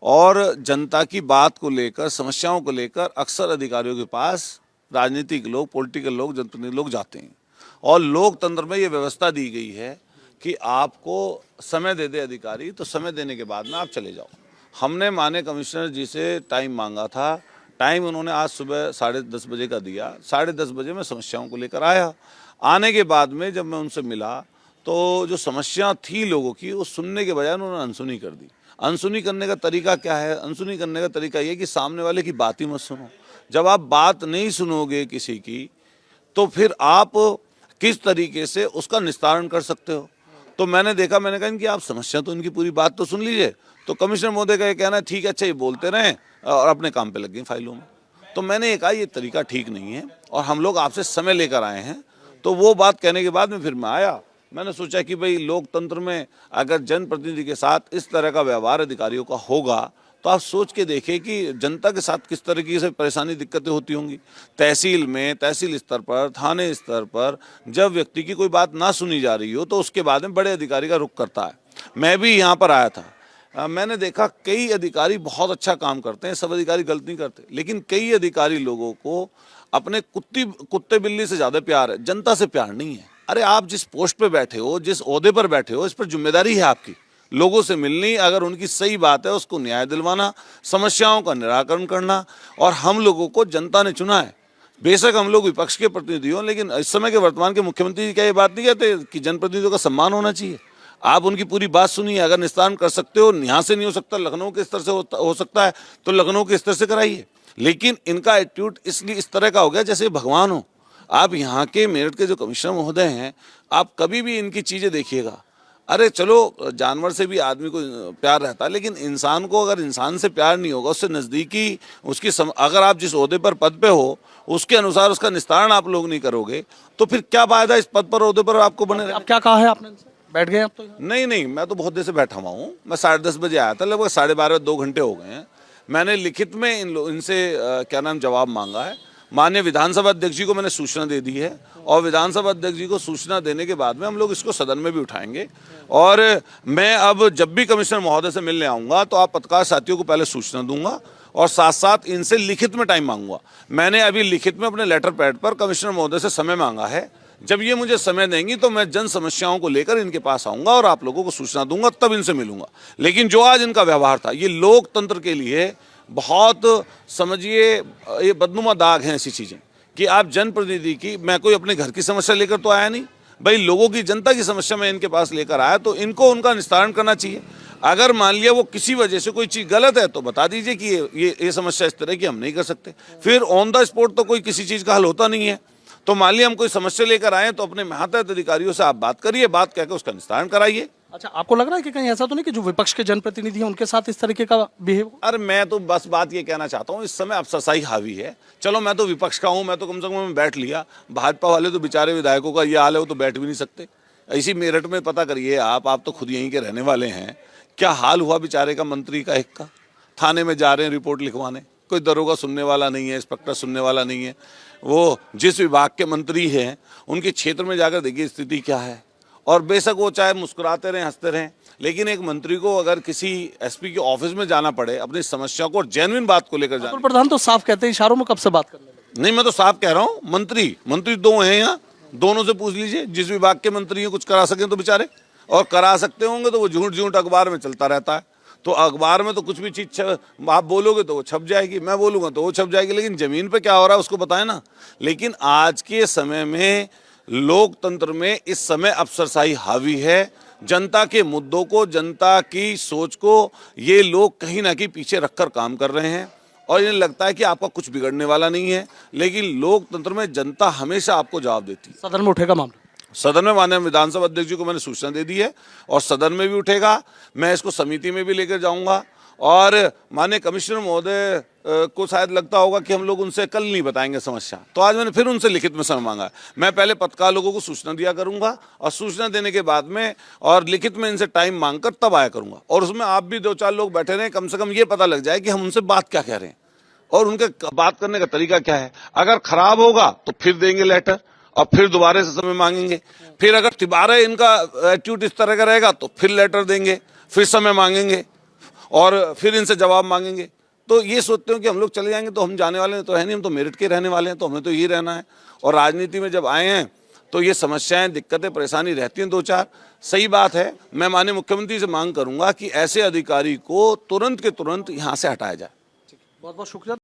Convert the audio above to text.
और जनता की बात को लेकर, समस्याओं को लेकर अक्सर अधिकारियों के पास राजनीतिक लोग, पॉलिटिकल लोग, जनप्रतिनिधि लोग जाते हैं। और लोकतंत्र में ये व्यवस्था दी गई है कि आपको समय दे दे अधिकारी, तो समय देने के बाद में आप चले जाओ। हमने माननीय कमिश्नर जी से टाइम मांगा था, टाइम उन्होंने आज सुबह 10:30 बजे का दिया। 10:30 बजे मैं समस्याओं को लेकर आया। आने के बाद में जब मैं उनसे मिला तो जो समस्या थी लोगों की, वो सुनने के बजाय उन्होंने अनसुनी कर दी। अनसुनी करने का तरीका क्या है? अनसुनी करने का तरीका ये कि सामने वाले की बात ही मत सुनो। जब आप बात नहीं सुनोगे किसी की, तो फिर आप किस तरीके से उसका निस्तारण कर सकते हो? तो मैंने देखा, मैंने कहा इनकी आप समस्या तो इनकी पूरी बात तो सुन लीजिए। तो कमिश्नर महोदय का ये कहना है ठीक है, अच्छा ये बोलते रहें और अपने काम पे लग गए फाइलों में। तो मैंने ये कहा ये तरीका ठीक नहीं है और हम लोग आपसे समय लेकर आए हैं। तो वो बात कहने के बाद में फिर मैं आया। मैंने सोचा कि भाई लोकतंत्र में अगर जनप्रतिनिधि के साथ इस तरह का व्यवहार अधिकारियों का होगा तो आप सोच के देखें कि जनता के साथ किस तरीके से परेशानी, दिक्कतें होती होंगी। तहसील में, तहसील स्तर पर, थाने स्तर पर जब व्यक्ति की कोई बात ना सुनी जा रही हो तो उसके बाद में बड़े अधिकारी का रुख करता है। मैं भी यहाँ पर आया था, मैंने देखा कई अधिकारी बहुत अच्छा काम करते हैं, सब अधिकारी गलत नहीं करते, लेकिन कई अधिकारी लोगों को अपने कुत्ते बिल्ली से ज़्यादा प्यार है, जनता से प्यार नहीं है। अरे आप जिस पोस्ट पे बैठे हो, जिस ओहदे पर बैठे हो, इस पर जिम्मेदारी है आपकी, लोगों से मिलनी, अगर उनकी सही बात है उसको न्याय दिलवाना, समस्याओं का निराकरण करना। और हम लोगों को जनता ने चुना है। बेशक हम लोग विपक्ष के प्रतिनिधि हों, लेकिन इस समय के वर्तमान के मुख्यमंत्री जी क्या ये बात नहीं कहते कि जनप्रतिनिधियों का सम्मान होना चाहिए? आप उनकी पूरी बात सुनिए, अगर निस्तारण कर सकते हो, यहाँ से नहीं हो सकता, लखनऊ के स्तर से हो सकता है तो लखनऊ के स्तर से कराइए। लेकिन इनका एटीट्यूड इसलिए इस तरह का हो गया जैसे भगवान हो। आप यहाँ के मेरठ के जो कमिश्नर महोदय हैं, आप कभी भी इनकी चीज़ें देखिएगा। अरे चलो, जानवर से भी आदमी को प्यार रहता है, लेकिन इंसान को अगर इंसान से प्यार नहीं होगा, उससे नज़दीकी, अगर आप जिस ओहदे पर, पद पे हो, उसके अनुसार उसका निस्तारण आप लोग नहीं करोगे तो फिर क्या फायदा इस पद पर, ओहदे पर आपको बने रहने? अब क्या कहा है आपने? बैठ गए आप तो? नहीं, मैं तो बहुत देर से बैठा हुआ हूँ। मैं 10:30 बजे आया था, लगभग 12:30, 2 घंटे हो गए हैं। मैंने लिखित में इनसे क्या नाम जवाब मांगा है। माननीय विधानसभा अध्यक्ष जी को मैंने सूचना दे दी है और विधानसभा अध्यक्ष जी को सूचना देने के बाद में हम लोग इसको सदन में भी उठाएंगे। और मैं अब जब भी कमिश्नर महोदय से मिलने आऊँगा तो आप पत्रकार साथियों को पहले सूचना दूंगा और साथ साथ इनसे लिखित में टाइम मांगूंगा। मैंने अभी लिखित में अपने लेटर पैड पर कमिश्नर महोदय से समय मांगा है। जब ये मुझे समय देंगी तो मैं जन समस्याओं को लेकर इनके पास आऊँगा और आप लोगों को सूचना दूंगा, तब इनसे मिलूंगा। लेकिन जो आज इनका व्यवहार था, ये लोकतंत्र के लिए बहुत, समझिए, ये बदनुमा दाग हैं ऐसी चीज़ें कि आप जनप्रतिनिधि की, मैं कोई अपने घर की समस्या लेकर तो आया नहीं भाई, लोगों की, जनता की समस्या मैं इनके पास लेकर आया, तो इनको उनका निस्तारण करना चाहिए। अगर मान लिया वो किसी वजह से कोई चीज़ गलत है तो बता दीजिए कि ये समस्या इस तरह की हम नहीं कर सकते। फिर ऑन द स्पॉट तो कोई किसी चीज़ का हल होता नहीं है। तो मान लिया हम कोई समस्या लेकर आए तो अपने मातहत अधिकारियों से आप बात करिए, बात कहकर उसका निस्तारण कराइए। अच्छा, आपको लग रहा है कि कहीं ऐसा तो नहीं कि जो विपक्ष के जनप्रतिनिधि हैं उनके साथ इस तरीके का बिहेव? अरे मैं तो बस बात ये कहना चाहता हूँ, इस समय अफसरशाही हावी है। चलो, मैं तो विपक्ष का हूँ, मैं तो कम से कम बैठ लिया। भाजपा वाले तो बेचारे विधायकों का ये हाल है, वो तो बैठ भी नहीं सकते। इसी मेरठ में पता करिए आप तो खुद यहीं के रहने वाले हैं, क्या हाल हुआ बेचारे का, मंत्री का, एक का। थाने में जा रहे हैं रिपोर्ट लिखवाने, कोई दरोगा सुनने वाला नहीं है, इंस्पेक्टर सुनने वाला नहीं है। वो जिस विभाग के मंत्री हैं उनके क्षेत्र में जाकर देखिए स्थिति क्या है। और बेशक वो चाहे मुस्कुराते रहें, हंसते रहें, लेकिन एक मंत्री को अगर किसी एसपी के ऑफिस में जाना पड़े अपनी समस्या को और जेन्युइन बात को लेकर जाना। प्रधान तो साफ कहते हैं इशारों में कब से बात करने लगे। नहीं, मैं तो साफ कह रहा हूँ, मंत्री दो हैं यहाँ, दोनों से पूछ लीजिए। जिस विभाग के मंत्री हैं कुछ करा सकें तो बेचारे, और करा सकते होंगे तो वो झूठ अखबार में चलता रहता है। तो अखबार में तो कुछ भी चीज़ आप बोलोगे तो वो छप जाएगी, मैं बोलूँगा तो वो छप जाएगी, लेकिन ज़मीन पे क्या हो रहा है उसको बताएं ना। लेकिन आज के समय में, लोकतंत्र में इस समय अफसरशाही हावी है। जनता के मुद्दों को, जनता की सोच को ये लोग कहीं ना कहीं पीछे रखकर काम कर रहे हैं और इन्हें लगता है कि आपका कुछ बिगड़ने वाला नहीं है। लेकिन लोकतंत्र में जनता हमेशा आपको जवाब देती है। सदन में उठेगा मामला? सदन में माननीय विधानसभा अध्यक्ष जी को मैंने सूचना दे दी है और सदन में भी उठेगा। मैं इसको समिति में भी लेकर जाऊंगा और माननीय कमिश्नर महोदय को शायद लगता होगा कि हम लोग उनसे कल नहीं बताएंगे समस्या, तो आज मैंने फिर उनसे लिखित में समय मांगा। मैं पहले पत्रकार लोगों को सूचना दिया करूंगा और सूचना देने के बाद में और लिखित में इनसे टाइम मांगकर तब आया करूंगा। और उसमें आप भी 2-4 लोग बैठे रहें, कम से कम ये पता लग जाए कि हम उनसे बात क्या कह रहे हैं और उनके बात करने का तरीका क्या है। अगर खराब होगा तो फिर देंगे लेटर और फिर दोबारा से समय मांगेंगे। फिर अगर तिबारा इनका एटीट्यूड इस तरह का रहेगा तो फिर लेटर देंगे, फिर समय मांगेंगे। और फिर इनसे जवाब मांगेंगे। तो ये सोचते हो कि हम लोग चले जाएंगे तो हम जाने वाले हैं तो है नहीं, हम तो मेरठ के रहने वाले हैं, तो हमें तो यही रहना है। और राजनीति में जब आए हैं तो ये समस्याएं, दिक्कतें, परेशानी रहती हैं दो चार, सही बात है। मैं माननीय मुख्यमंत्री से मांग करूंगा कि ऐसे अधिकारी को तुरंत के तुरंत यहाँ से हटाया जाए। बहुत बहुत शुक्रिया।